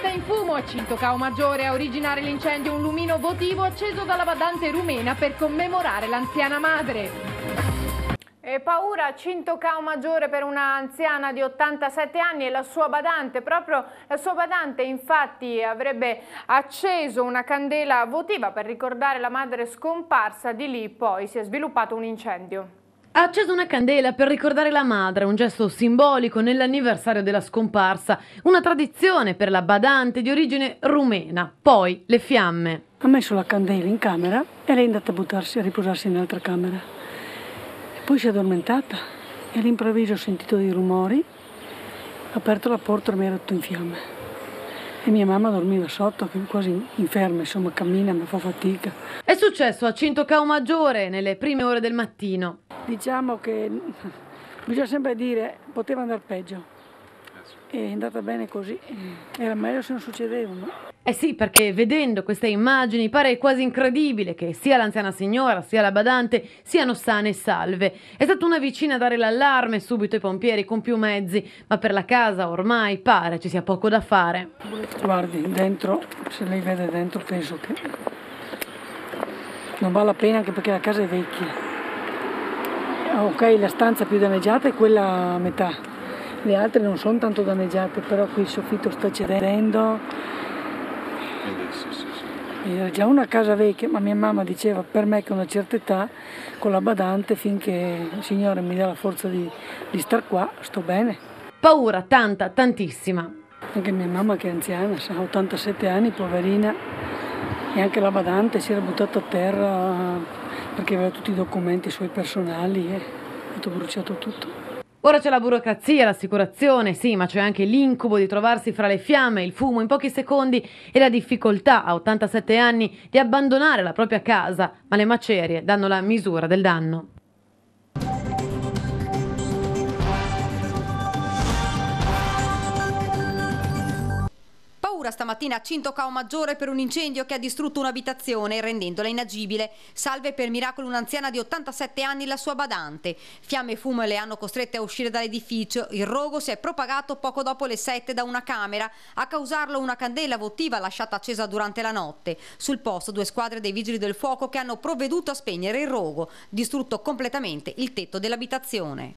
Testa in fumo, a Cintocao Maggiore a originare l'incendio un lumino votivo acceso dalla badante rumena per commemorare l'anziana madre. E paura a Cintocao Maggiore per una anziana di 87 anni e la sua badante. Proprio la sua badante infatti avrebbe acceso una candela votiva per ricordare la madre scomparsa. Di lì poi si è sviluppato un incendio. Ha acceso una candela per ricordare la madre, un gesto simbolico nell'anniversario della scomparsa, una tradizione per la badante di origine rumena. Poi le fiamme. Ha messo la candela in camera e lei è andata a riposarsi in un'altra camera. E poi si è addormentata e all'improvviso ho sentito dei rumori, ho aperto la porta e mi ero tutto in fiamme. E mia mamma dormiva sotto, quasi inferma, insomma cammina ma fa fatica. È successo a Cintocao Maggiore nelle prime ore del mattino. Diciamo che bisogna sempre dire poteva andare peggio. È andata bene così, era meglio se non succedeva. No? Eh sì, perché vedendo queste immagini pare quasi incredibile che sia l'anziana signora sia la badante siano sane e salve. È stata una vicina a dare l'allarme, subito i pompieri con più mezzi, ma per la casa ormai pare ci sia poco da fare. Guardi, dentro, se lei vede dentro penso che non vale la pena anche perché la casa è vecchia. Ok, la stanza più danneggiata è quella a metà. Le altre non sono tanto danneggiate, però qui il soffitto sta cedendo. Era già una casa vecchia, ma mia mamma diceva per me che a una certa età, con la badante, finché il Signore mi dà la forza di star qua, sto bene. Paura, tanta, tantissima. Anche mia mamma che è anziana, ha 87 anni, poverina, e anche la badante si era buttata a terra perché aveva tutti i documenti suoi personali e è stato bruciato tutto. Ora c'è la burocrazia, l'assicurazione, sì, ma c'è anche l'incubo di trovarsi fra le fiamme, il fumo in pochi secondi e la difficoltà a 87 anni di abbandonare la propria casa, ma le macerie danno la misura del danno. Stamattina a Cintocao Maggiore per un incendio che ha distrutto un'abitazione rendendola inagibile. Salve per miracolo un'anziana di 87 anni e la sua badante. Fiamme e fumo le hanno costrette a uscire dall'edificio. Il rogo si è propagato poco dopo le 7 da una camera. A causarlo una candela votiva lasciata accesa durante la notte. Sul posto 2 squadre dei vigili del fuoco che hanno provveduto a spegnere il rogo, distrutto completamente il tetto dell'abitazione.